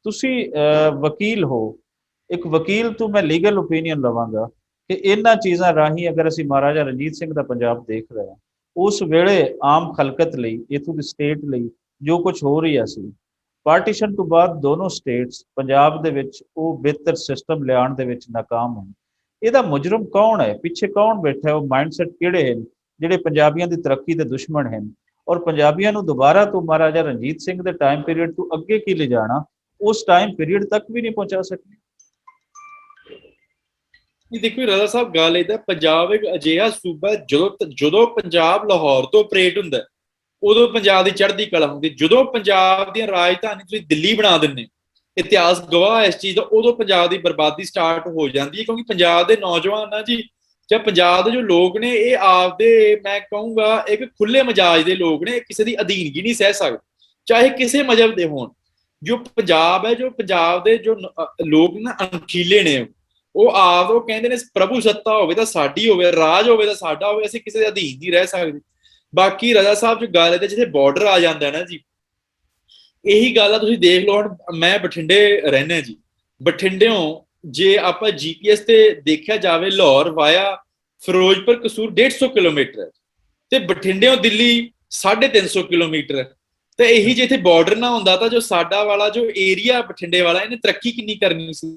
ਤੁਸੀਂ ਵਕੀਲ ਹੋ, ਇੱਕ ਵਕੀਲ ਤੋਂ ਮੈਂ ਲੀਗਲ ਓਪੀਨੀਅਨ ਲਵਾਂਗਾ ਕਿ ਇਹਨਾਂ ਚੀਜ਼ਾਂ ਰਾਹੀਂ ਅਗਰ ਅਸੀਂ ਮਹਾਰਾਜਾ ਰਣਜੀਤ ਸਿੰਘ ਦਾ ਪੰਜਾਬ ਦੇਖ ਰਹੇ ਹਾਂ, ਉਸ ਵੇਲੇ ਆਮ ਖਲਕਤ ਲਈ, ਇੱਥੋਂ ਦੀ ਸਟੇਟ ਲਈ ਜੋ ਕੁਝ ਹੋ ਰਿਹਾ ਸੀ, ਪਾਰਟੀਸ਼ਨ ਤੋਂ ਬਾਅਦ ਦੋਨੋਂ ਸਟੇਟਸ ਪੰਜਾਬ ਦੇ ਵਿੱਚ ਉਹ ਬਿਹਤਰ ਸਿਸਟਮ ਲਿਆਉਣ ਦੇ ਵਿੱਚ ਨਾਕਾਮ ਹੋਣ। ਇਹਦਾ ਮੁਜਰਮ ਕੌਣ ਹੈ, ਪਿੱਛੇ ਕੌਣ ਬੈਠਾ ਹੈ, ਉਹ ਮਾਈਂਡਸੈਟ ਕਿਹੜੇ ਹਨ ਜਿਹੜੇ ਪੰਜਾਬੀਆਂ ਦੀ ਤਰੱਕੀ ਦੇ ਦੁਸ਼ਮਣ ਹਨ, ਔਰ ਪੰਜਾਬੀਆਂ ਨੂੰ ਦੁਬਾਰਾ ਤੋਂ ਮਹਾਰਾਜਾ ਰਣਜੀਤ ਸਿੰਘ ਦੇ ਟਾਈਮ ਪੀਰੀਅਡ ਤੋਂ ਅੱਗੇ ਕੀ ਲਿਜਾਣਾ, ਉਸ ਟਾਈਮ ਪੀਰੀਅਡ ਤੱਕ ਵੀ ਨਹੀਂ ਪਹੁੰਚਾ ਸਕੇ। ਦੇਖੋ ਰਾਜਾ ਸਾਹਿਬ, ਗੱਲ ਇਹਦਾ, ਪੰਜਾਬ ਇੱਕ ਅਜਿਹਾ ਸੂਬਾ ਜਦੋਂ ਪੰਜਾਬ ਲਾਹੌਰ ਤੋਂ ਆਪਰੇਟ ਹੁੰਦਾ ਉਦੋਂ ਪੰਜਾਬ ਦੀ ਚੜ੍ਹਦੀ ਕਲਾ ਹੁੰਦੀ। ਜਦੋਂ ਪੰਜਾਬ ਦੀਆਂ ਰਾਜਧਾਨੀ ਤੁਸੀਂ ਦਿੱਲੀ ਬਣਾ ਦਿੰਦੇ, ਇਤਿਹਾਸ ਗਵਾਹ ਇਸ ਚੀਜ਼ ਦਾ, ਉਦੋਂ ਪੰਜਾਬ ਦੀ ਬਰਬਾਦੀ ਸਟਾਰਟ ਹੋ ਜਾਂਦੀ ਹੈ। ਕਿਉਂਕਿ ਪੰਜਾਬ ਦੇ ਨੌਜਵਾਨ ਨਾ ਜੀ, ਜਾਂ ਪੰਜਾਬ ਦੇ ਜੋ ਲੋਕ ਨੇ, ਇਹ ਆਪਦੇ, ਮੈਂ ਕਹੂੰਗਾ ਇੱਕ ਖੁੱਲੇ ਮਜਾਜ ਦੇ ਲੋਕ ਨੇ, ਕਿਸੇ ਦੀ ਅਧੀਨਗੀ ਨਹੀਂ ਸਹਿ ਸਕਦੇ, ਚਾਹੇ ਕਿਸੇ ਮਜ਼ਹਬ ਦੇ ਹੋਣ। ਜੋ ਪੰਜਾਬ ਹੈ, ਜੋ ਪੰਜਾਬ ਦੇ ਜੋ ਲੋਕ ਨਾ ਅਣਖੀਲੇ ਨੇ, ਉਹ ਕਹਿੰਦੇ ਨੇ ਪ੍ਰਭੂ ਸੱਤਾ ਹੋਵੇ ਤਾਂ ਸਾਡੀ ਹੋਵੇ, ਰਾਜ ਹੋਵੇ ਤਾਂ ਸਾਡਾ ਹੋਵੇ, ਅਸੀਂ ਕਿਸੇ ਦੇ ਅਧੀਨ ਨਹੀਂ ਰਹਿ ਸਕਦੇ। ਬਾਕੀ ਰਾਜਾ ਸਾਹਿਬ ਜੋ ਗੱਲ ਹੈ, ਜਿੱਥੇ ਬਾਰਡਰ ਆ ਜਾਂਦਾ ਨਾ ਜੀ, ਇਹੀ ਗੱਲ ਆ। ਤੁਸੀਂ ਦੇਖ ਲਓ, ਹੁਣ ਮੈਂ ਬਠਿੰਡੇ ਰਹਿਣਾ ਜੀ, ਬਠਿੰਡਿਓਂ ਜੇ ਆਪਾਂ GPS ਤੇ ਦੇਖਿਆ ਜਾਵੇ, ਲਾਹੌਰ ਵਾਇਆ ਫਿਰੋਜ਼ਪੁਰ ਕਸੂਰ 150 ਕਿਲੋਮੀਟਰ ਹੈ, ਤੇ ਬਠਿੰਡਿਓਂ ਦਿੱਲੀ 350 ਕਿਲੋਮੀਟਰ ਹੈ। ਤੇ ਇਹੀ ਜੇ ਇੱਥੇ ਬਾਰਡਰ ਨਾ ਹੁੰਦਾ ਤਾਂ ਜੋ ਸਾਡਾ ਵਾਲਾ ਜੋ ਏਰੀਆ ਬਠਿੰਡੇ ਵਾਲਾ, ਇਹਨੇ ਤਰੱਕੀ ਕਿੰਨੀ ਕਰਨੀ ਸੀ।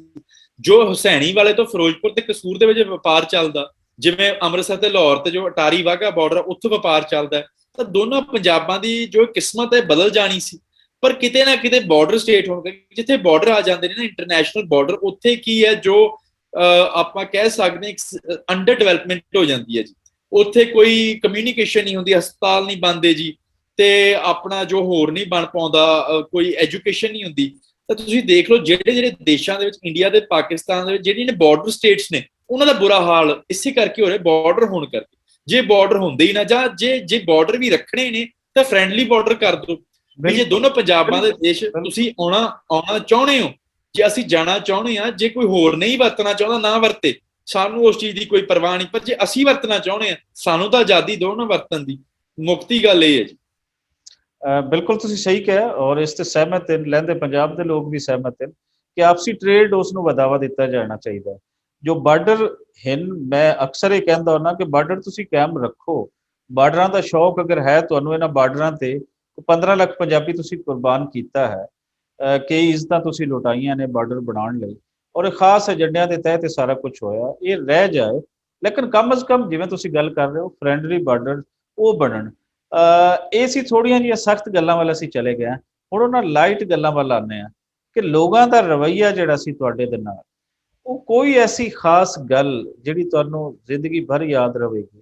ਜੋ ਹੁਸੈਣੀ ਵਾਲੇ ਤੋਂ ਫਿਰੋਜ਼ਪੁਰ ਤੇ ਕਸੂਰ ਦੇ ਵਿੱਚ ਵਪਾਰ ਚੱਲਦਾ, ਜਿਵੇਂ ਅੰਮ੍ਰਿਤਸਰ ਤੇ ਲਾਹੌਰ ਤੇ ਜੋ ਅਟਾਰੀ ਵਾਹਗਾ ਬਾਰਡਰ, ਉੱਥੋਂ ਵਪਾਰ ਚੱਲਦਾ, ਤਾਂ ਦੋਨੋਂ ਪੰਜਾਬਾਂ ਦੀ ਜੋ ਕਿਸਮਤ ਹੈ ਬਦਲ ਜਾਣੀ ਸੀ। ਪਰ ਕਿਤੇ ਨਾ ਕਿਤੇ ਬਾਰਡਰ ਸਟੇਟ ਹੋਣ ਕਰਕੇ, ਜਿੱਥੇ ਬਾਰਡਰ ਆ ਜਾਂਦੇ ਨੇ ਨਾ, ਇੰਟਰਨੈਸ਼ਨਲ ਬਾਰਡਰ, ਉੱਥੇ ਕੀ ਹੈ, ਜੋ ਆਪਾਂ ਕਹਿ ਸਕਦੇ ਹਾਂ ਅੰਡਰ ਡਿਵੈਲਪਮੈਂਟ ਹੋ ਜਾਂਦੀ ਹੈ ਜੀ। ਉੱਥੇ ਕੋਈ ਕਮਿਊਨੀਕੇਸ਼ਨ ਨਹੀਂ ਹੁੰਦੀ, ਹਸਪਤਾਲ ਨਹੀਂ ਬਣਦੇ ਜੀ, ਤੇ ਆਪਣਾ ਜੋ ਹੋਰ ਨਹੀਂ ਬਣ ਪਾਉਂਦਾ, ਕੋਈ ਐਜੂਕੇਸ਼ਨ ਨਹੀਂ ਹੁੰਦੀ। ਤਾਂ ਤੁਸੀਂ ਦੇਖ ਲਓ, ਜਿਹੜੇ ਦੇਸ਼ਾਂ ਦੇ ਵਿੱਚ, ਇੰਡੀਆ ਤੇ ਪਾਕਿਸਤਾਨ ਦੇ ਵਿੱਚ ਜਿਹੜੀਆਂ ਨੇ ਬਾਰਡਰ ਸਟੇਟਸ ਨੇ, ਉਹਨਾਂ ਦਾ ਬੁਰਾ ਹਾਲ ਇਸੇ ਕਰਕੇ ਹੋ ਰਿਹਾ, ਬਾਰਡਰ ਹੋਣ ਕਰਕੇ। ਜੇ ਬਾਰਡਰ ਹੁੰਦੇ ਹੀ ਨਾ, ਜਾਂ ਜੇ ਬਾਰਡਰ ਵੀ ਰੱਖਣੇ ਨੇ ਤਾਂ ਫਰੈਂਡਲੀ ਬਾਰਡਰ ਕਰ ਦਿਓ। ਵੀ ਜੇ ਦੋਨੋਂ ਪੰਜਾਬਾਂ ਦੇ ਦੇਸ਼ ਤੁਸੀਂ ਆਉਣਾ ਚਾਹੁੰਦੇ ਹੋ, ਜੇ ਅਸੀਂ ਜਾਣਾ ਚਾਹੁੰਦੇ ਹਾਂ, ਜੇ ਕੋਈ ਹੋਰ ਨਹੀਂ ਵਰਤਣਾ ਚਾਹੁੰਦਾ ਨਾ ਵਰਤੇ, ਸਾਨੂੰ ਉਸ ਚੀਜ਼ ਦੀ ਕੋਈ ਪਰਵਾਹ ਨਹੀਂ। ਪਰ ਜੇ ਅਸੀਂ ਵਰਤਣਾ ਚਾਹੁੰਦੇ ਹਾਂ, ਸਾਨੂੰ ਤਾਂ ਆਜ਼ਾਦੀ ਦਿਓ ਨਾ ਵਰਤਣ ਦੀ। ਮੁਕਤੀ ਗੱਲ ਇਹ ਹੈ ਜੀ। ਬਿਲਕੁਲ ਤੁਸੀਂ ਸਹੀ ਕਿਹਾ, ਔਰ ਇਸ ਤੇ ਸਹਿਮਤ ਹਨ, ਲਹਿੰਦੇ ਪੰਜਾਬ ਦੇ ਲੋਕ ਵੀ ਸਹਿਮਤ ਹਨ ਕਿ ਆਪਸੀ ਟ੍ਰੇਡ ਉਸ ਨੂੰ ਵਧਾਵਾ ਦਿੱਤਾ ਜਾਣਾ ਚਾਹੀਦਾ। ਜੋ ਬਾਰਡਰ ਹਨ, ਮੈਂ ਅਕਸਰ ਇਹ ਕਹਿੰਦਾ ਹੁੰਦਾ ਕਿ ਬਾਰਡਰ ਤੁਸੀਂ ਕਾਇਮ ਰੱਖੋ। ਬਾਰਡਰਾਂ ਦਾ ਸ਼ੌਕ ਅਗਰ ਹੈ ਤੁਹਾਨੂੰ, ਇਹਨਾਂ ਬਾਰਡਰਾਂ ਤੇ 15 ਲੱਖ ਪੰਜਾਬੀ ਤੁਸੀਂ ਕੁਰਬਾਨ ਕੀਤਾ ਹੈ, ਕਈ ਇੱਜ਼ਤਾਂ ਤੁਸੀਂ ਲੁਟਾਈਆਂ ਨੇ ਬਾਰਡਰ ਬਣਾਉਣ ਲਈ, ਔਰ ਖਾਸ ਏਜੰਡਿਆਂ ਦੇ ਤਹਿਤ ਸਾਰਾ ਕੁਝ ਹੋਇਆ। ਇਹ ਰਹਿ ਜਾਏ, ਲੇਕਿਨ ਕਮ ਅਜ਼ ਕਮ ਜਿਵੇਂ ਤੁਸੀਂ ਗੱਲ ਕਰ ਰਹੇ ਹੋ, ਫਰੈਂਡਲੀ ਬਾਰਡਰ ਉਹ ਬਣਨ। ਇਹ ਸੀ ਥੋੜੀਆਂ ਜਿਹੀਆਂ ਸਖਤ ਗੱਲਾਂ ਵੱਲ ਅਸੀਂ ਚਲੇ ਗਏ। ਹੁਣ ਉਹਨਾਂ ਲਾਈਟ ਗੱਲਾਂ ਵੱਲ ਆਉਂਦੇ ਹਾਂ ਕਿ ਲੋਕਾਂ ਦਾ ਰਵੱਈਆ ਜਿਹੜਾ ਸੀ ਤੁਹਾਡੇ ਦੇ ਨਾਲ, ਉਹ ਕੋਈ ਐਸੀ ਖਾਸ ਗੱਲ ਜਿਹੜੀ ਤੁਹਾਨੂੰ ਜ਼ਿੰਦਗੀ ਭਰ ਯਾਦ ਰਹੇਗੀ,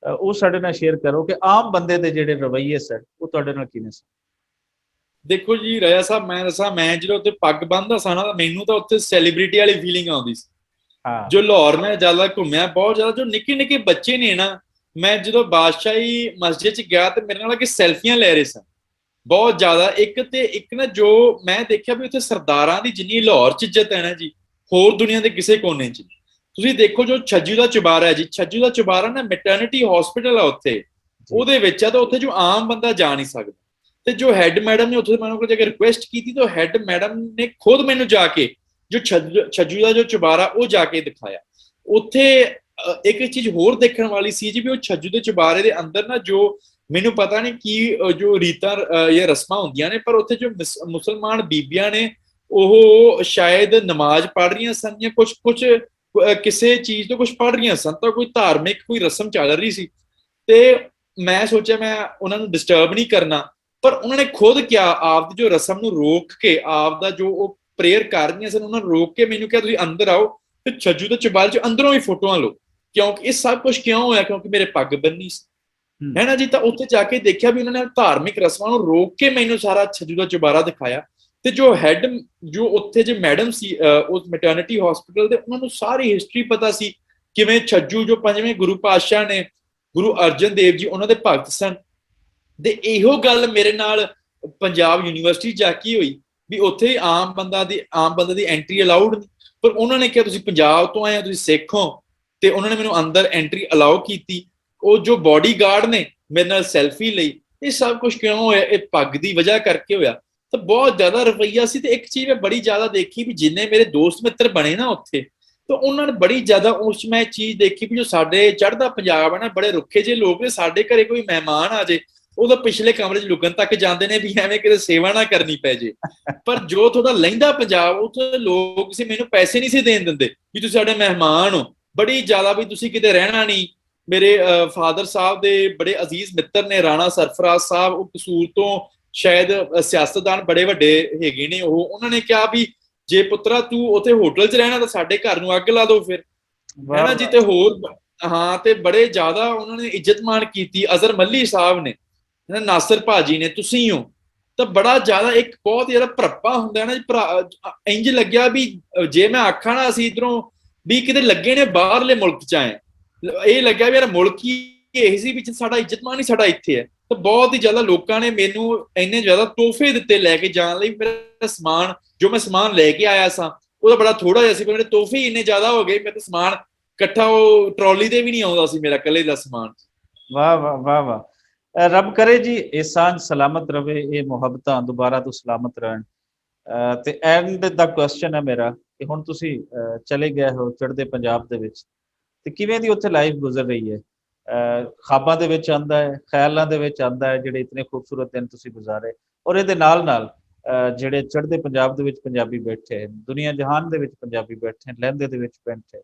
ਉਹ ਸਾਡੇ ਨਾਲ ਸ਼ੇਅਰ ਕਰੋ ਕਿ ਆਮ ਬੰਦੇ ਦੇ ਜਿਹੜੇ ਰਵੱਈਏ ਸਨ ਉਹ ਤੁਹਾਡੇ ਨਾਲ ਕਿਵੇਂ ਸਨ। ਦੇਖੋ ਜੀ ਰਾਜਾ ਸਾਹਿਬ, ਮੈਂ ਦੱਸਾਂ, ਮੈਂ ਜਦੋਂ ਉੱਥੇ ਪੱਗ ਬੰਨ੍ਹਦਾ ਸਾਂ ਨਾ, ਮੈਨੂੰ ਤਾਂ ਉੱਥੇ ਸੈਲੀਬ੍ਰਿਟੀ ਵਾਲੀ ਫੀਲਿੰਗ ਆਉਂਦੀ ਸੀ। ਜੋ ਲਾਹੌਰ ਮੈਂ ਜ਼ਿਆਦਾ ਘੁੰਮਿਆ, ਬਹੁਤ ਜ਼ਿਆਦਾ, ਜੋ ਨਿੱਕੇ ਨਿੱਕੇ ਬੱਚੇ ਨੇ ਨਾ, ਮੈਂ ਜਦੋਂ ਬਾਦਸ਼ਾਹੀ ਮਸਜਿਦ 'ਚ ਗਿਆ ਤੇ ਮੇਰੇ ਨਾਲ ਕਿ ਸੈਲਫੀਆਂ ਲੈ ਰਹੇ ਸਨ ਬਹੁਤ ਜ਼ਿਆਦਾ। ਇੱਕ ਨਾ ਜੋ ਮੈਂ ਦੇਖਿਆ ਵੀ ਉੱਥੇ ਸਰਦਾਰਾਂ ਦੀ ਜਿੰਨੀ ਲਾਹੌਰ 'ਚ ਇੱਜ਼ਤ ਹੈ ਨਾ ਜੀ, ਹੋਰ ਦੁਨੀਆ ਦੇ ਕਿਸੇ ਕੋਨੇ 'ਚ। ਤੁਸੀਂ ਦੇਖੋ ਜੋ ਛੱਜੂ ਦਾ ਚੁਬਾਰਾ ਹੈ ਜੀ, ਛੱਜੂ ਦਾ ਚੁਬਾਰਾ ਨਾ ਮੈਟਰਨਿਟੀ ਹਸਪੀਟਲ ਆ ਉੱਥੇ, ਉਹਦੇ ਵਿੱਚ ਆ, ਤਾਂ ਉੱਥੇ ਜੋ ਆਮ ਬੰਦਾ ਜਾ ਨਹੀਂ ਸਕਦਾ। ਤੇ ਜੋ ਹੈਡ ਮੈਡਮ ਨੇ ਉੱਥੇ ਮੈਨੂੰ ਕੋਲ ਰਿਕੁਐਸਟ ਕੀਤੀ, ਤਾਂ ਹੈਡ ਮੈਡਮ ਨੇ ਖੁਦ ਮੈਨੂੰ ਜਾ ਕੇ ਜੋ ਛੱਜੂ ਦਾ ਜੋ ਚੁਬਾਰਾ ਉਹ ਜਾ ਕੇ ਦਿਖਾਇਆ। ਉੱਥੇ ਇੱਕ ਚੀਜ਼ ਹੋਰ ਦੇਖਣ ਵਾਲੀ ਸੀ ਜੀ, ਵੀ ਉਹ ਛੱਜੂ ਦੇ ਚੁਬਾਰੇ ਦੇ ਅੰਦਰ ਨਾ, ਜੋ ਮੈਨੂੰ ਪਤਾ ਨਹੀਂ ਕੀ ਜੋ ਰੀਤਾਂ ਜਾਂ ਰਸਮਾਂ ਹੁੰਦੀਆਂ ਨੇ, ਪਰ ਉੱਥੇ ਜੋ ਮੁਸਲਮਾਨ ਬੀਬੀਆਂ ਨੇ, ਉਹ ਸ਼ਾਇਦ ਨਮਾਜ਼ ਪੜ੍ਹ ਰਹੀਆਂ ਸਨ ਜਾਂ ਕੁਝ ਕਿਸੇ ਚੀਜ਼ ਤੋਂ ਕੁਝ ਪੜ੍ਹ ਰਹੀਆਂ ਸਨ, ਤਾਂ ਕੋਈ ਧਾਰਮਿਕ ਕੋਈ ਰਸਮ ਚੱਲ ਰਹੀ ਸੀ। ਤੇ ਮੈਂ ਸੋਚਿਆ ਮੈਂ ਉਹਨਾਂ ਨੂੰ ਡਿਸਟਰਬ ਨਹੀਂ ਕਰਨਾ, ਪਰ ਉਹਨਾਂ ਨੇ ਖੁਦ ਕਿਹਾ, ਆਪ ਦੀ ਜੋ ਰਸਮ ਨੂੰ ਰੋਕ ਕੇ, ਆਪ ਦਾ ਜੋ ਉਹ ਪ੍ਰੇਅਰ ਕਰ ਰਹੀਆਂ ਸਨ, ਉਹਨਾਂ ਨੂੰ ਰੋਕ ਕੇ ਮੈਨੂੰ ਕਿਹਾ ਤੁਸੀਂ ਅੰਦਰ ਆਓ ਤੇ ਛੱਜੂ ਦੇ ਚੁਬਾਰੇ 'ਚ ਅੰਦਰੋਂ ਵੀ ਫੋਟੋਆਂ ਲਓ। ਕਿਉਂਕਿ ਇਹ ਸਭ ਕੁਝ ਕਿਉਂ ਹੋਇਆ? ਕਿਉਂਕਿ ਮੇਰੇ ਪੱਗ ਬੰਨੀ ਸੀ, ਹੈ ਨਾ ਜੀ। ਤਾਂ ਉੱਥੇ ਜਾ ਕੇ ਦੇਖਿਆ ਵੀ ਉਹਨਾਂ ਨੇ ਧਾਰਮਿਕ ਰਸਮਾਂ ਨੂੰ ਰੋਕ ਕੇ ਮੈਨੂੰ ਸਾਰਾ ਛੱਜੂ ਦਾ ਚੁਬਾਰਾ ਦਿਖਾਇਆ। ਤੇ ਜੋ ਹੈਡ, ਜੋ ਉੱਥੇ ਜੇ ਮੈਡਮ ਸੀ ਉਸ ਮੈਟਰਨਿਟੀ ਹਸਪੀਟਲ ਦੇ, ਉਹਨਾਂ ਨੂੰ ਸਾਰੀ ਹਿਸਟਰੀ ਪਤਾ ਸੀ, ਕਿਵੇਂ ਛੱਜੂ ਜੋ 5ਵੇਂ ਗੁਰੂ ਪਾਤਸ਼ਾਹ ਨੇ, ਗੁਰੂ ਅਰਜਨ ਦੇਵ ਜੀ, ਉਹਨਾਂ ਦੇ ਭਗਤ ਸਨ। ਤੇ ਇਹੋ ਗੱਲ ਮੇਰੇ ਨਾਲ ਪੰਜਾਬ ਯੂਨੀਵਰਸਿਟੀ ਜਾ ਕੇ ਹੋਈ ਵੀ ਉੱਥੇ ਆਮ ਬੰਦੇ ਦੀ ਐਂਟਰੀ ਅਲਾਉਡ ਨਹੀਂ, ਪਰ ਉਹਨਾਂ ਨੇ ਕਿਹਾ ਤੁਸੀਂ ਪੰਜਾਬ ਤੋਂ ਆਏ ਹੋ, ਤੁਸੀਂ ਸਿੱਖ ਹੋ, ਤੇ ਉਹਨਾਂ ਨੇ ਮੈਨੂੰ ਅੰਦਰ ਐਂਟਰੀ ਅਲਾਉ ਕੀਤੀ। ਉਹ ਜੋ ਬਾਡੀ ਗਾਰਡ ਨੇ ਮੇਰੇ ਨਾਲ ਸੈਲਫੀ ਲਈ। ਇਹ ਸਭ ਕੁਝ ਕਿਉਂ ਹੋਇਆ? ਇਹ ਪੱਗ ਦੀ ਵਜ੍ਹਾ ਕਰਕੇ ਹੋਇਆ। ਤਾਂ ਬਹੁਤ ਜ਼ਿਆਦਾ ਰਵੱਈਆ ਸੀ। ਤੇ ਇੱਕ ਚੀਜ਼ ਮੈਂ ਬੜੀ ਜ਼ਿਆਦਾ ਦੇਖੀ ਵੀ ਜਿੰਨੇ ਮੇਰੇ ਦੋਸਤ ਮਿੱਤਰ ਬਣੇ ਨਾ ਉੱਥੇ, ਤਾਂ ਉਹਨਾਂ ਨੇ ਬੜੀ ਜ਼ਿਆਦਾ ਉਸ ਮੈਂ ਚੀਜ਼ ਦੇਖੀ ਵੀ ਜੋ ਸਾਡੇ ਚੜ੍ਹਦਾ ਪੰਜਾਬ ਹੈ ਨਾ, ਬੜੇ ਰੁੱਖੇ ਜਿਹੇ ਲੋਕ ਨੇ। ਸਾਡੇ ਘਰੇ ਕੋਈ ਮਹਿਮਾਨ ਆ ਜੇ, ਉਹਦਾ ਪਿਛਲੇ ਕਮਰੇ 'ਚ ਲੁਕਣ ਤੱਕ ਜਾਂਦੇ ਨੇ ਵੀ ਐਵੇਂ ਕਿਤੇ ਸੇਵਾ ਨਾ ਕਰਨੀ ਪੈ ਜੇ। ਪਰ ਜੋ ਤੁਹਾਡਾ ਲਹਿੰਦਾ ਪੰਜਾਬ, ਉੱਥੇ ਲੋਕ ਸੀ ਮੈਨੂੰ ਪੈਸੇ ਨਹੀਂ ਸੀ ਦੇਣ ਦਿੰਦੇ ਵੀ ਤੁਸੀਂ ਸਾਡੇ ਮਹਿਮਾਨ ਹੋ, ਬੜੀ ਜ਼ਿਆਦਾ ਵੀ ਤੁਸੀਂ ਕਿਤੇ ਰਹਿਣਾ ਨਹੀਂ। ਮੇਰੇ ਫਾਦਰ ਸਾਹਿਬ ਦੇ ਬੜੇ ਅਜ਼ੀਜ਼ ਮਿੱਤਰ ਨੇ ਰਾਣਾ ਸਰਫਰਾਜ਼ ਸਾਹਿਬ, ਉਹ ਕਸੂਰ ਤੋਂ ਸ਼ਾਇਦ ਸਿਆਸਤਦਾਨ ਬੜੇ ਵੱਡੇ ਹੈਗੇ ਨੇ। ਉਹਨਾਂ ਨੇ ਕਿਹਾ ਵੀ ਜੇ ਪੁੱਤਰਾ ਤੂੰ ਉੱਥੇ ਹੋਟਲ 'ਚ ਰਹਿਣਾ ਤਾਂ ਸਾਡੇ ਘਰ ਨੂੰ ਅੱਗ ਲਾ ਦੋ ਫਿਰ, ਵਾਹ ਹੈਨਾ ਜੀ। ਵਾਹ। ਤੇ ਹੋਰ ਹਾਂ, ਤੇ ਬੜੇ ਜ਼ਿਆਦਾ ਉਹਨਾਂ ਨੇ ਇੱਜ਼ਤ ਮਾਣ ਕੀਤੀ। ਅਜ਼ਹਰ ਮੱਲੀ ਸਾਹਿਬ ਨੇ, ਨਾਸਰ ਭਾਜੀ ਨੇ, ਤੁਸੀਂ ਹੋ। ਤਾਂ ਬੜਾ ਜ਼ਿਆਦਾ ਇੱਕ ਬਹੁਤ ਜ਼ਿਆਦਾ ਭਰਪਾ ਹੁੰਦਾ ਨਾ ਭਰਾ। ਇੰਜ ਲੱਗਿਆ ਵੀ ਜੇ ਮੈਂ ਆਖਾਂ ਨਾ ਅਸੀਂ ਇਧਰੋਂ ਵੀ ਕਿਤੇ ਲੱਗੇ ਨੇ ਬਾਹਰਲੇ ਮੁਲਕ 'ਚ ਆਏ, ਇਹ ਲੱਗਿਆ ਵੀ ਯਾਰ ਮੁਲਕ ਹੀ ਇਹ ਸੀ ਵੀ ਸਾਡਾ ਇੱਜ਼ਤ ਮਾਣ ਹੀ ਸਾਡਾ ਇੱਥੇ ਹੈ। ਤਾਂ ਬਹੁਤ ਹੀ ਜ਼ਿਆਦਾ ਲੋਕਾਂ ਨੇ ਮੈਨੂੰ ਇੰਨੇ ਜ਼ਿਆਦਾ ਤੋਹਫੇ ਦਿੱਤੇ ਲੈ ਕੇ ਜਾਣ ਲਈ। ਮੇਰਾ ਸਮਾਨ ਜੋ ਮੈਂ ਸਮਾਨ ਲੈ ਕੇ ਆਇਆ ਸਾਂ ਉਹਦਾ ਬੜਾ ਥੋੜਾ ਜਿਹਾ ਸੀ, ਪਰ ਮੇਰੇ ਤੋਹਫੇ ਇੰਨੇ ਜ਼ਿਆਦਾ ਹੋ ਗਏ, ਮੈਂ ਤਾਂ ਸਮਾਨ ਇਕੱਠਾ ਉਹ ਟਰਾਲੀ ਤੇ ਵੀ ਨਹੀਂ ਆਉਂਦਾ ਸੀ ਮੇਰਾ ਇਕੱਲੇ ਦਾ ਸਮਾਨ। ਵਾਹ ਵਾਹ ਵਾਹ ਵਾਹ। ਰੱਬ ਕਰੇ ਜੀ ਇਹ ਸਾਂਝ ਸਲਾਮਤ ਰਵੇ, ਇਹ ਮੁਹੱਬਤਾਂ ਦੁਬਾਰਾ ਤੋਂ ਸਲਾਮਤ ਰਹਿਣ। ਤੇ ਐਂਡ ਦਾ ਕੁਐਸਚਨ ਹੈ ਮੇਰਾ ਕਿ ਹੁਣ ਤੁਸੀਂ ਚਲੇ ਗਏ ਹੋ ਚੜ੍ਹਦੇ ਪੰਜਾਬ ਦੇ ਵਿੱਚ, ਤੇ ਕਿਵੇਂ ਦੀ ਉੱਥੇ ਲਾਈਫ ਗੁਜ਼ਰ ਰਹੀ ਹੈ? ਖਾਬਾਂ ਦੇ ਵਿੱਚ ਆਉਂਦਾ ਹੈ, ਖਿਆਲਾਂ ਦੇ ਵਿੱਚ ਆਉਂਦਾ ਹੈ ਜਿਹੜੇ ਇਤਨੇ ਖੂਬਸੂਰਤ ਦਿਨ ਤੁਸੀਂ ਗੁਜ਼ਾਰੇ, ਔਰ ਇਹਦੇ ਨਾਲ ਨਾਲ ਜਿਹੜੇ ਚੜ੍ਹਦੇ ਪੰਜਾਬ ਦੇ ਵਿੱਚ ਪੰਜਾਬੀ ਬੈਠੇ ਹਨ, ਦੁਨੀਆ ਜਹਾਨ ਦੇ ਵਿੱਚ ਪੰਜਾਬੀ ਬੈਠੇ ਹਨ, ਲਹਿੰਦੇ ਦੇ ਵਿੱਚ ਬੈਠੇ ਹਨ,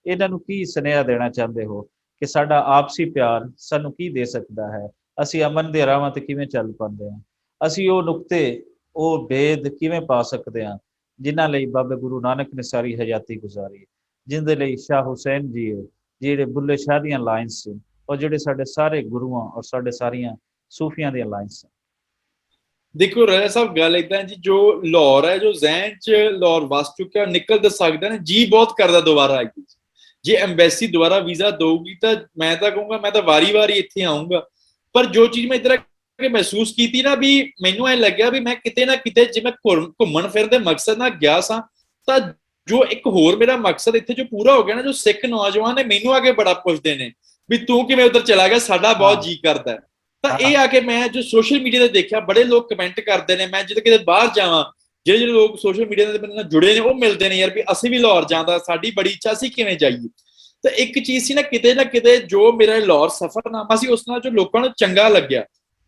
ਇਹਨਾਂ ਨੂੰ ਕੀ ਸੁਨੇਹਾ ਦੇਣਾ ਚਾਹੁੰਦੇ ਹੋ ਕਿ ਸਾਡਾ ਆਪਸੀ ਪਿਆਰ ਸਾਨੂੰ ਕੀ ਦੇ ਸਕਦਾ ਹੈ? ਅਸੀਂ ਅਮਨ ਦੇ ਰਾਹਾਂ ਤੇ ਕਿਵੇਂ ਚੱਲ ਪਾਉਂਦੇ ਹਾਂ? ਅਸੀਂ ਉਹ ਨੁਕਤੇ, ਉਹ ਭੇਦ ਕਿਵੇਂ ਪਾ ਸਕਦੇ ਹਾਂ ਜਿਨ੍ਹਾਂ ਲਈ ਬਾਬੇ ਗੁਰੂ ਨਾਨਕ ਨੇ ਸਾਰੀ ਹਯਾਤੀ ਗੁਜ਼ਾਰੀ, ਜਿਨ੍ਹਾਂ ਲਈ ਸ਼ਾਹ ਹੁਸੈਨ ਜੀ ਹੈ, ਜਿਹੜੇ ਬੁੱਲੇ ਸ਼ਾਹ ਦੀਆਂ ਲਾਈਨਸ ਸੀ, ਔਰ ਜਿਹੜੇ ਸਾਡੇ ਸਾਰੇ ਗੁਰੂਆਂ ਔਰ ਸਾਡੇ ਸਾਰੀਆਂ ਸੂਫੀਆਂ ਦੀਆਂ ਲਾਈਨਸ। ਦੇਖੋ ਰਾਜਾ ਸਾਹਿਬ, ਗੱਲ ਏਦਾਂ ਜੀ, ਜੋ ਲਾਹੌਰ ਹੈ, ਜੋ ਜ਼ਹਿਨ 'ਚ ਲਾਹੌਰ ਵਸ ਚੁੱਕਿਆ, ਨਿਕਲ ਤਾਂ ਸਕਦਾ ਨਾ, ਜੀ ਬਹੁਤ ਕਰਦਾ ਦੁਬਾਰਾ ਆਈਏ। ਜੇ ਐਮਬੈਸੀ ਦੁਬਾਰਾ ਵੀਜ਼ਾ ਦਊਗੀ ਤਾਂ ਮੈਂ ਤਾਂ ਕਹੂੰਗਾ ਮੈਂ ਤਾਂ ਵਾਰੀ-ਵਾਰੀ ਇੱਥੇ ਆਉਂਗਾ। ਪਰ ਜੋ ਚੀਜ਼ ਮੈਂ ਇੱਧਰ ਕੇ ਮਹਿਸੂਸ ਕੀਤੀ ਨਾ, ਵੀ ਮੈਨੂੰ ਐ ਲੱਗਿਆ ਵੀ ਮੈਂ ਕਿਤੇ ਨਾ ਕਿਤੇ ਜੇ ਮੈਂ ਘੁੰਮਣ ਫਿਰਨ ਦੇ ਮਕਸਦ ਨਾਲ ਗਿਆ ਸਾਂ, ਤਾਂ ਜੋ ਇੱਕ ਹੋਰ ਮੇਰਾ ਮਕਸਦ ਇੱਥੇ ਜੋ ਪੂਰਾ ਹੋ ਗਿਆ ਨਾ, ਜੋ ਸਿੱਖ ਨੌਜਵਾਨ ਨੇ ਮੈਨੂੰ ਆ ਕੇ ਬੜਾ ਪੁੱਛਦੇ ਨੇ ਵੀ ਤੂੰ ਕਿਵੇਂ ਉੱਧਰ ਚਲਾ ਗਿਆ, ਸਾਡਾ ਬਹੁਤ ਜੀ ਕਰਦਾ। ਤਾਂ ਇਹ ਆ ਕੇ ਮੈਂ ਜੋ ਸੋਸ਼ਲ ਮੀਡੀਆ ਤੇ ਦੇਖਿਆ, ਬੜੇ ਲੋਕ ਕਮੈਂਟ ਕਰਦੇ ਨੇ। ਮੈਂ ਜਦੋਂ ਕਿਤੇ ਬਾਹਰ ਜਾਵਾਂ, ਜਿਹੜੇ ਜਿਹੜੇ ਲੋਕ ਸੋਸ਼ਲ ਮੀਡੀਆ ਦੇ ਨਾਲ ਜੁੜੇ ਨੇ ਉਹ ਮਿਲਦੇ ਨੇ, ਯਾਰ ਵੀ ਅਸੀਂ ਵੀ ਲਾਹੌਰ ਜਾਂਦਾ, ਸਾਡੀ ਬੜੀ ਇੱਛਾ ਸੀ ਕਿਵੇਂ ਜਾਈਏ। ਤਾਂ ਇੱਕ ਚੀਜ਼ ਸੀ ਨਾ ਕਿਤੇ ਜੋ ਮੇਰਾ ਲਾਹੌਰ ਸਫ਼ਰਨਾਮਾ ਸੀ, ਉਸ ਨਾਲ ਜੋ ਲੋਕਾਂ ਨੂੰ ਚੰਗਾ ਲੱਗਿਆ,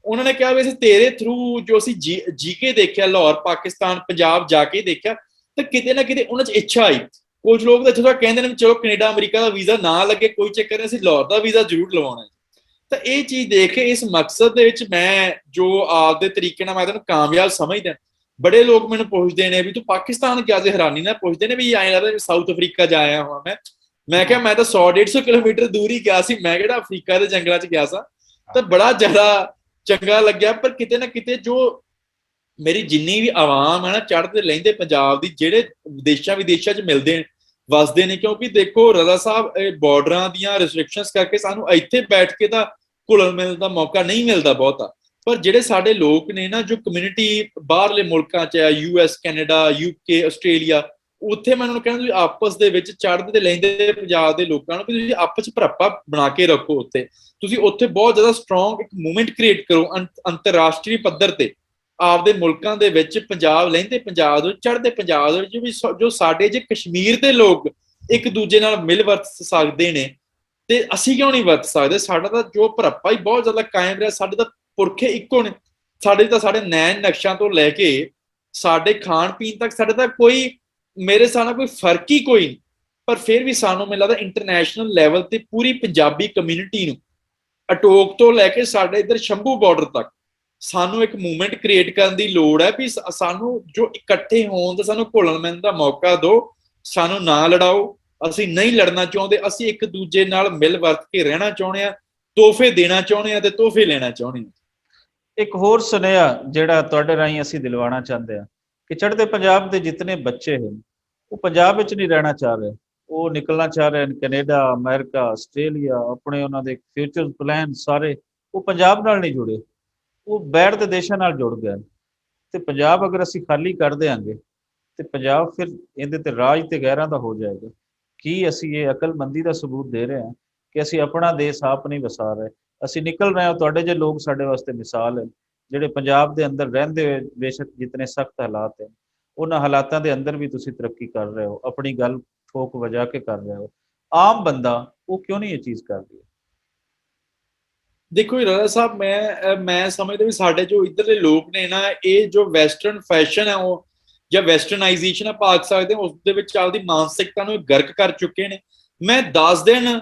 ਉਹਨਾਂ ਨੇ ਕਿਹਾ ਵੀ ਅਸੀਂ ਤੇਰੇ ਥਰੂ ਜੋ ਅਸੀਂ ਜੀ ਕੇ ਦੇਖਿਆ ਲਾਹੌਰ, ਪਾਕਿਸਤਾਨ, ਪੰਜਾਬ ਜਾ ਕੇ ਦੇਖਿਆ, ਤਾਂ ਕਿਤੇ ਨਾ ਕਿਤੇ ਉਹਨਾਂ 'ਚ ਇੱਛਾ ਆਈ। ਕੁਝ ਲੋਕ ਤਾਂ ਇੱਥੋਂ ਤੱਕ ਕਹਿੰਦੇ ਨੇ ਚਲੋ ਕੈਨੇਡਾ ਅਮਰੀਕਾ ਦਾ ਵੀਜ਼ਾ ਨਾ ਲੱਗੇ ਕੋਈ ਚੱਕਰ ਨਹੀਂ, ਅਸੀਂ ਲਾਹੌਰ ਦਾ ਵੀਜ਼ਾ ਜ਼ਰੂਰ ਲਵਾਉਣਾ। ਤਾਂ ਇਹ ਚੀਜ਼ ਦੇਖ ਕੇ ਇਸ ਮਕਸਦ ਦੇ ਵਿੱਚ ਮੈਂ ਜੋ ਆਪਦੇ ਤਰੀਕੇ ਨਾਲ ਮੈਂ ਤੈਨੂੰ ਕਾਮਯਾਬ ਸਮਝਦਾ। ਬੜੇ ਲੋਕ ਮੈਨੂੰ ਪੁੱਛਦੇ ਨੇ ਵੀ ਤੂੰ ਪਾਕਿਸਤਾਨ ਗਿਆ ਸੀ, ਹੈਰਾਨੀ ਨਾਲ ਪੁੱਛਦੇ ਨੇ ਵੀ ਐਂ ਲੱਗਦਾ ਸਾਊਥ ਅਫਰੀਕਾ ਜਾ ਆਇਆ ਹਾਂ ਮੈਂ ਕਿਹਾ ਮੈਂ ਤਾਂ 100-150 ਕਿਲੋਮੀਟਰ ਦੂਰ ਹੀ ਗਿਆ ਸੀ, ਮੈਂ ਕਿਹੜਾ ਅਫਰੀਕਾ ਦੇ ਜੰਗਲਾਂ 'ਚ ਗਿਆ ਸਾਂ। ਤਾਂ ਬੜਾ ਜ਼ਿਆਦਾ ਚੰਗਾ ਲੱਗਿਆ। ਪਰ ਕਿਤੇ ਨਾ ਕਿਤੇ ਜੋ ਮੇਰੀ ਜਿੰਨੀ ਵੀ ਆਵਾਮ ਹੈ ਨਾ ਚੜ੍ਹਦੇ ਲਹਿੰਦੇ ਪੰਜਾਬ ਦੀ, ਜਿਹੜੇ ਵਿਦੇਸ਼ਾਂ 'ਚ ਮਿਲਦੇ ਨੇ, ਵਸਦੇ ਨੇ, ਕਿਉਂਕਿ ਦੇਖੋ ਰਜ਼ਾ ਸਾਹਿਬ, ਬਾਰਡਰਾਂ ਦੀਆਂ ਰਿਸਟ੍ਰਿਕਸ਼ਨਸ ਕਰਕੇ ਸਾਨੂੰ ਇੱਥੇ ਬੈਠ ਕੇ ਤਾਂ ਘੁਲਣ ਮਿਲਣ ਦਾ ਮੌਕਾ ਨਹੀਂ ਮਿਲਦਾ ਬਹੁਤਾ। ਪਰ ਜਿਹੜੇ ਸਾਡੇ ਲੋਕ ਨੇ ਨਾ, ਜੋ ਕਮਿਊਨਿਟੀ ਬਾਹਰਲੇ ਮੁਲਕਾਂ 'ਚ ਹੈ, US, ਕੈਨੇਡਾ, UK, ਆਸਟ੍ਰੇਲੀਆ, ਉੱਥੇ ਮੈਂ ਉਹਨਾਂ ਨੂੰ ਕਹਿੰਦਾ ਤੁਸੀਂ ਆਪਸ ਦੇ ਵਿੱਚ ਚੜ੍ਹਦੇ ਤੇ ਲਹਿੰਦੇ ਪੰਜਾਬ ਦੇ ਲੋਕਾਂ ਨੂੰ ਵੀ ਤੁਸੀਂ ਆਪਸ 'ਚ ਭਰਪਾ ਬਣਾ ਕੇ ਰੱਖੋ। ਉੱਥੇ ਤੁਸੀਂ ਉੱਥੇ ਬਹੁਤ ਜ਼ਿਆਦਾ ਸਟਰੋਂਗ ਇੱਕ ਮੂਵਮੈਂਟ ਕ੍ਰੀਏਟ ਕਰੋ ਅੰਤਰਰਾਸ਼ਟਰੀ ਪੱਧਰ ਤੇ, ਆਪਦੇ ਮੁਲਕਾਂ ਦੇ ਵਿੱਚ। ਪੰਜਾਬ ਲਹਿੰਦੇ ਪੰਜਾਬ ਦੇ, ਚੜ੍ਹਦੇ ਪੰਜਾਬ ਦੇ ਵਿੱਚ ਵੀ ਜੋ ਸਾਡੇ ਜੇ ਕਸ਼ਮੀਰ ਦੇ ਲੋਕ ਇੱਕ ਦੂਜੇ ਨਾਲ ਮਿਲ ਵਰਤ ਸਕਦੇ ਨੇ, ਤੇ ਅਸੀਂ ਕਿਉਂ ਨਹੀਂ ਵਰਤ ਸਕਦੇ? ਸਾਡਾ ਤਾਂ ਜੋ ਭਰਪਾ ਹੀ ਬਹੁਤ ਜ਼ਿਆਦਾ ਕਾਇਮ ਰਿਹਾ। ਸਾਡੇ ਤਾਂ ਪੁਰਖੇ ਇੱਕੋ ਨੇ, ਸਾਡੇ ਨੈਣ ਨਕਸ਼ਾਂ ਤੋਂ ਲੈ ਕੇ ਸਾਡੇ ਖਾਣ ਪੀਣ ਤੱਕ ਸਾਡੇ ਤਾਂ ਕੋਈ, ਮੇਰੇ ਹਿਸਾਬ ਨਾਲ ਕੋਈ ਫਰਕ ਹੀ ਕੋਈ ਨਹੀਂ। ਪਰ ਫਿਰ ਵੀ ਸਾਨੂੰ ਮੈਨੂੰ ਲੱਗਦਾ ਇੰਟਰਨੈਸ਼ਨਲ ਲੈਵਲ ਤੇ ਪੂਰੀ ਪੰਜਾਬੀ ਕਮਿਊਨਿਟੀ ਨੂੰ ਅਟੋਕ ਤੋਂ ਲੈ ਕੇ ਸਾਡੇ ਇੱਧਰ ਸ਼ੰਭੂ ਬਾਰਡਰ ਤੱਕ ਸਾਨੂੰ ਇੱਕ ਮੂਵਮੈਂਟ ਕ੍ਰੀਏਟ ਕਰਨ ਦੀ ਲੋੜ ਹੈ ਵੀ ਸਾਨੂੰ ਜੋ ਇਕੱਠੇ ਹੋਣ ਦਾ, ਸਾਨੂੰ ਘੁਲਣ ਮਿਲਣ ਦਾ ਮੌਕਾ ਦਿਓ। ਸਾਨੂੰ ਨਾ ਲੜਾਓ, ਅਸੀਂ ਨਹੀਂ ਲੜਨਾ ਚਾਹੁੰਦੇ, ਅਸੀਂ ਇੱਕ ਦੂਜੇ ਨਾਲ ਮਿਲ ਵਰਤ ਕੇ ਰਹਿਣਾ ਚਾਹੁੰਦੇ ਹਾਂ, ਤੋਹਫੇ ਦੇਣਾ ਚਾਹੁੰਦੇ ਹਾਂ ਤੇ ਤੋਹਫੇ ਲੈਣਾ ਚਾਹੁੰਦੇ ਹਾਂ। ਇੱਕ ਹੋਰ ਸੁਨੇਹਾ ਜਿਹੜਾ ਤੁਹਾਡੇ ਰਾਹੀਂ ਅਸੀਂ ਦਿਲਵਾਉਣਾ ਚਾਹੁੰਦੇ ਹਾਂ ਕਿ ਚੜ੍ਹਦੇ ਪੰਜਾਬ ਦੇ ਜਿਤਨੇ ਬੱਚੇ ਹਨ ਉਹ ਪੰਜਾਬ ਵਿੱਚ ਨਹੀਂ ਰਹਿਣਾ ਚਾਹ ਰਹੇ, ਉਹ ਨਿਕਲਣਾ ਚਾਹ ਰਹੇ ਹਨ ਕੈਨੇਡਾ, ਅਮਰੀਕਾ, ਆਸਟ੍ਰੇਲੀਆ। ਆਪਣੇ ਉਹਨਾਂ ਦੇ ਫਿਊਚਰ ਪਲਾਨ ਸਾਰੇ ਉਹ ਪੰਜਾਬ ਨਾਲ ਨਹੀਂ ਜੁੜੇ, ਉਹ ਬਾਹਰ ਦੇ ਦੇਸ਼ਾਂ ਨਾਲ ਜੁੜ ਗਏ। ਤੇ ਪੰਜਾਬ ਅਗਰ ਅਸੀਂ ਖਾਲੀ ਕਰ ਦਿਆਂਗੇ ਤੇ ਪੰਜਾਬ ਫਿਰ ਇਹਦੇ ਤੇ ਰਾਜ ਤੇ ਗੈਰਾਂ ਦਾ ਹੋ ਜਾਏਗਾ। ਕੀ ਅਸੀਂ ਇਹ ਅਕਲਮੰਦੀ ਦਾ ਸਬੂਤ ਦੇ ਰਹੇ ਹਾਂ ਕਿ ਅਸੀਂ ਆਪਣਾ ਦੇਸ਼ ਆਪ ਨਹੀਂ ਵਸਾ ਰਹੇ? ਅਸੀਂ ਨਿਕਲ ਰਹੇ ਹਾਂ, ਤੁਹਾਡੇ ਜੇ ਲੋਕ ਸਾਡੇ ਵਾਸਤੇ ਮਿਸਾਲ ਹੈ ਜਿਹੜੇ ਪੰਜਾਬ ਦੇ ਅੰਦਰ ਰਹਿੰਦੇ ਹੋਏ ਬੇਸ਼ੱਕ ਜਿਤਨੇ ਸਖਤ ਹਾਲਾਤ ਹੈ, ਉਹਨਾਂ ਹਾਲਾਤਾਂ ਦੇ ਅੰਦਰ ਵੀ ਤੁਸੀਂ ਤਰੱਕੀ ਕਰ ਰਹੇ ਹੋ, ਆਪਣੀ ਗੱਲ ਠੋਕ ਵਜਾ ਕੇ ਕਰ ਰਹੇ ਹੋ। ਆਮ ਬੰਦਾ ਉਹ ਕਿਉਂ ਨਹੀਂ ਇਹ ਚੀਜ਼ ਕਰ ਰਿਹਾ? ਦੇਖੋ ਜੀ ਰਾਜਾ ਸਾਹਿਬ, ਮੈਂ ਸਮਝਦਾ ਵੀ ਸਾਡੇ ਜੋ ਇੱਧਰਲੇ ਲੋਕ ਨੇ ਨਾ, ਇਹ ਜੋ ਵੈਸਟਰਨ ਫੈਸ਼ਨ ਹੈ ਉਹ ਜਾਂ ਵੈਸਟਰਨਾਈਜੇਸ਼ਨ ਆਪਾਂ ਆਖ ਸਕਦੇ ਹਾਂ, ਉਸ ਦੇ ਵਿੱਚ ਆਪਦੀ ਮਾਨਸਿਕਤਾ ਨੂੰ ਗਰਕ ਕਰ ਚੁੱਕੇ ਨੇ। ਮੈਂ 10 ਦਿਨ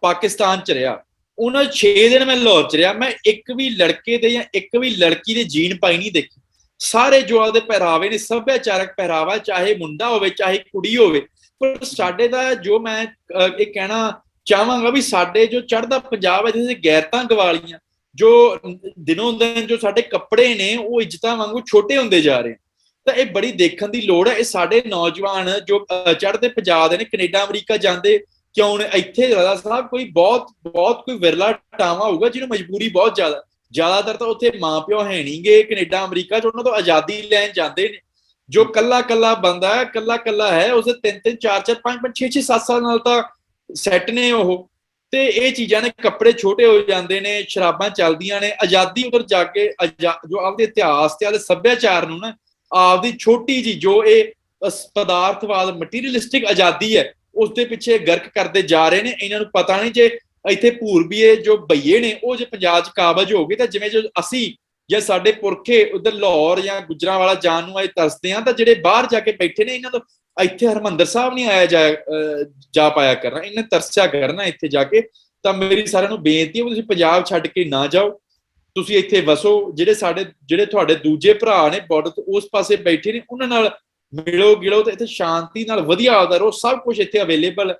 ਪਾਕਿਸਤਾਨ ਚ ਰਿਹਾ, ਉਹਨਾਂ 6 ਦਿਨ ਮੈਂ ਲਾਹੌਰ ਚ ਰਿਹਾ, ਮੈਂ ਇੱਕ ਵੀ ਲੜਕੇ ਦੇ ਜਾਂ ਇੱਕ ਵੀ ਲੜਕੀ ਦੇ ਜੀਨ ਪਾਈ ਨਹੀਂ ਦੇਖੀ। ਸਾਰੇ ਜੋ ਆਪਦੇ ਪਹਿਰਾਵੇ ਨੇ ਸੱਭਿਆਚਾਰਕ ਪਹਿਰਾਵਾ, ਚਾਹੇ ਮੁੰਡਾ ਹੋਵੇ ਚਾਹੇ ਕੁੜੀ ਹੋਵੇ। ਪਰ ਸਾਡੇ ਦਾ ਜੋ ਮੈਂ ਇਹ ਕਹਿਣਾ ਚਾਹਾਂਗਾ ਵੀ ਸਾਡੇ ਜੋ ਚੜ੍ਹਦਾ ਪੰਜਾਬ ਹੈ, ਜਿਹਦੇ ਗੈਰਤਾਂ ਗਵਾਲੀਆਂ, ਜੋ ਦਿਨੋਂ ਦਿਨ ਜੋ ਸਾਡੇ ਕੱਪੜੇ ਨੇ ਉਹ ਇੱਜ਼ਤਾਂ ਵਾਂਗੂ ਛੋਟੇ ਹੁੰਦੇ ਜਾ ਰਹੇ। ਤਾਂ ਇਹ ਬੜੀ ਦੇਖਣ ਦੀ ਲੋੜ ਹੈ। ਇਹ ਸਾਡੇ ਨੌਜਵਾਨ ਜੋ ਚੜ੍ਹਦੇ ਪੰਜਾਬ ਦੇ ਨੇ, ਕੈਨੇਡਾ ਅਮਰੀਕਾ ਜਾਂਦੇ ਕਿਉਂ ਨੇ? ਇੱਥੇ ਰਾਜਾ ਸਾਹਿਬ ਕੋਈ ਕੋਈ ਵਿਰਲਾ ਟਾਵਾ ਹੋਊਗਾ ਜਿਹਨੂੰ ਮਜਬੂਰੀ ਬਹੁਤ ਜ਼ਿਆਦਾਤਰ ਤਾਂ ਉੱਥੇ ਮਾਂ ਪਿਓ ਹੈ ਨਹੀਂਗੇ ਕੈਨੇਡਾ ਅਮਰੀਕਾ ਚ, ਉਹਨਾਂ ਤੋਂ ਆਜ਼ਾਦੀ ਲੈਣ ਜਾਂਦੇ ਨੇ। ਜੋ ਕੱਲਾ ਬੰਦਾ ਹੈ, ਕੱਲਾ ਹੈ, ਉਸਦੇ 3 4 5 6 7 ਸਾਲ ਨਾਲ ਤਾਂ ਸੈੱਟ ਨੇ ਉਹ। ਤੇ ਇਹ ਚੀਜ਼ਾਂ ਨੇ, ਕੱਪੜੇ ਛੋਟੇ ਹੋ ਜਾਂਦੇ ਨੇ, ਸ਼ਰਾਬਾਂ ਚੱਲਦੀਆਂ ਨੇ। ਆਜ਼ਾਦੀ ਉਧਰ ਜਾ ਕੇ ਜੋ ਆਪਦੇ ਇਤਿਹਾਸ ਤੇ ਆਪਦੇ ਸੱਭਿਆਚਾਰ ਨੂੰ ਨਾ, ਆਪਦੀ ਛੋਟੀ ਜੀ ਜੋ ਇਹ ਪਦਾਰਥਵਾਦ ਮਟੀਰੀਅਲਿਸਟਿਕ ਆਜ਼ਾਦੀ ਹੈ, ਉਸ ਦੇ ਪਿੱਛੇ ਗਰਕ ਕਰਦੇ ਜਾ ਰਹੇ ਨੇ। ਇਹਨਾਂ ਨੂੰ ਪਤਾ ਨਹੀਂ ਜੇ ਇੱਥੇ ਪੂਰਬੀਏ ਜੋ ਬਈਏ ਨੇ ਉਹ ਜੇ ਪੰਜਾਬ 'ਚ ਕਾਬਜ ਹੋ ਗਏ ਤਾਂ ਜਿਵੇਂ ਜੋ ਅਸੀਂ ਜਾਂ ਸਾਡੇ ਪੁਰਖੇ ਉਧਰ ਲਾਹੌਰ ਜਾਂ ਗੁਜਰਾਂਵਾਲਾ ਜਾਣ ਨੂੰ ਆਏ ਤਰਸਦੇ ਆ, ਤਾਂ ਜਿਹੜੇ ਬਾਹਰ ਜਾ ਕੇ ਬੈਠੇ ਨੇ, ਇਹਨਾਂ ਤੋਂ ਇੱਥੇ ਹਰਮੰਦਰ ਸਾਹਿਬ ਨਹੀਂ ਆਇਆ ਜਾ ਪਾਇਆ ਕਰਨਾ, ਇਹਨੇ ਤਰਸਿਆ ਕਰਨਾ ਇੱਥੇ ਜਾ ਕੇ। ਤਾਂ ਮੇਰੀ ਸਾਰਿਆਂ ਨੂੰ ਬੇਨਤੀ ਹੈ, ਤੁਸੀਂ ਪੰਜਾਬ ਛੱਡ ਕੇ ਨਾ ਜਾਓ, ਤੁਸੀਂ ਇੱਥੇ ਵਸੋ। ਜਿਹੜੇ ਤੁਹਾਡੇ ਦੂਜੇ ਭਰਾ ਨੇ ਬਾਰਡਰ ਤੋਂ ਉਸ ਪਾਸੇ ਬੈਠੇ ਨੇ, ਉਹਨਾਂ ਨਾਲ ਮਿਲੋ ਗਿਲੋ ਤੇ ਇੱਥੇ ਸ਼ਾਂਤੀ ਨਾਲ ਵਧੀਆ ਆਉਂਦਾ ਰਹੋ। ਸਭ ਕੁਝ ਇੱਥੇ ਅਵੇਲੇਬਲ।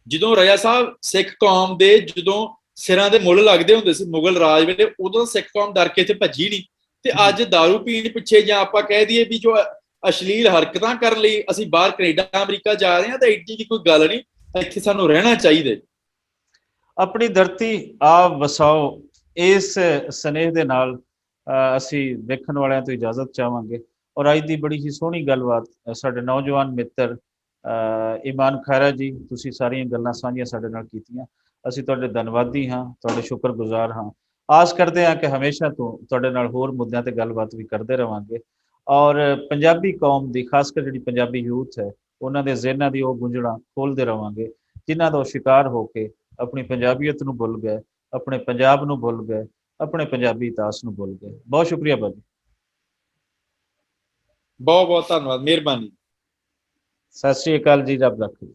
ਜਦੋਂ ਰਾਜਾ ਸਾਹਿਬ ਸਿੱਖ ਕੌਮ ਦੇ ਜਦੋਂ ਸਿਰਾਂ ਦੇ ਮੁੱਲ ਲੱਗਦੇ ਹੁੰਦੇ ਸੀ ਮੁਗਲ ਰਾਜ ਵੇਲੇ, ਉਦੋਂ ਸਿੱਖ ਕੌਮ ਡਰ ਕੇ ਇੱਥੇ ਭੱਜੀ ਨਹੀਂ। ਤੇ ਅੱਜ ਦਾਰੂ ਪੀਣ ਪਿੱਛੇ ਜਾਂ ਆਪਾਂ ਕਹਿ ਦਈਏ ਵੀ ਜੋ ਅਸ਼ਲੀਲ ਹਰਕਤਾਂ ਕਰਨ ਲਈ ਅਸੀਂ ਬਾਹਰ ਕੈਨੇਡਾ ਅਮਰੀਕਾ ਜਾ ਰਹੇ ਹਾਂ, ਤਾਂ ਇੱਡੀ ਦੀ ਕੋਈ ਗੱਲ ਨਹੀਂ। ਇੱਥੇ ਸਾਨੂੰ ਰਹਿਣਾ ਚਾਹੀਦਾ। ਆਪਣੀ ਧਰਤੀ ਆਪ ਵਸਾਓ, ਇਸ ਸਨੇਹ ਦੇ ਨਾਲ ਅਸੀਂ ਵੇਖਣ ਵਾਲਿਆਂ ਤੋਂ ਇਜਾਜ਼ਤ ਚਾਹਾਂਗੇ। ਔਰ ਅੱਜ ਦੀ ਬੜੀ ਹੀ ਸੋਹਣੀ ਗੱਲਬਾਤ ਸਾਡੇ ਨੌਜਵਾਨ ਮਿੱਤਰ ਈਮਾਨ ਖੈਰਾ ਜੀ, ਤੁਸੀਂ ਸਾਰੀਆਂ ਗੱਲਾਂ ਸਾਂਝੀਆਂ ਸਾਡੇ ਨਾਲ ਕੀਤੀਆਂ। ਅਸੀਂ ਤੁਹਾਡੇ ਧੰਨਵਾਦੀ ਹਾਂ, ਤੁਹਾਡੇ ਸ਼ੁਕਰਗੁਜ਼ਾਰ ਹਾਂ। ਆਸ ਕਰਦੇ ਹਾਂ ਕਿ ਹਮੇਸ਼ਾ ਤੋਂ ਤੁਹਾਡੇ ਨਾਲ ਹੋਰ ਮੁੱਦਿਆਂ ਤੇ ਗੱਲਬਾਤ ਵੀ ਕਰਦੇ ਰਹਾਂਗੇ। ਔਰ ਪੰਜਾਬੀ ਕੌਮ ਦੀ, ਖਾਸ ਕਰ ਜਿਹੜੀ ਪੰਜਾਬੀ ਯੂਥ ਹੈ, ਉਹਨਾਂ ਦੇ ਜ਼ਿਹਨਾਂ ਦੀ ਉਹ ਗੁੰਝਲਾਂ ਖੋਲ੍ਹਦੇ ਰਹਾਂਗੇ, ਜਿਨ੍ਹਾਂ ਦਾ ਉਹ ਸ਼ਿਕਾਰ ਹੋ ਕੇ ਆਪਣੀ ਪੰਜਾਬੀਅਤ ਨੂੰ ਭੁੱਲ ਗਏ, ਆਪਣੇ ਪੰਜਾਬ ਨੂੰ ਭੁੱਲ ਗਏ, ਆਪਣੇ ਪੰਜਾਬੀ ਇਤਿਹਾਸ ਨੂੰ ਭੁੱਲ ਗਏ। ਬਹੁਤ ਸ਼ੁਕਰੀਆ ਭਾਜੀ। ਬਹੁਤ ਬਹੁਤ ਧੰਨਵਾਦ, ਮਿਹਰਬਾਨੀ। ਸਤਿ ਸ੍ਰੀ ਅਕਾਲ ਜੀ, ਰੱਬ ਰੱਖੇ।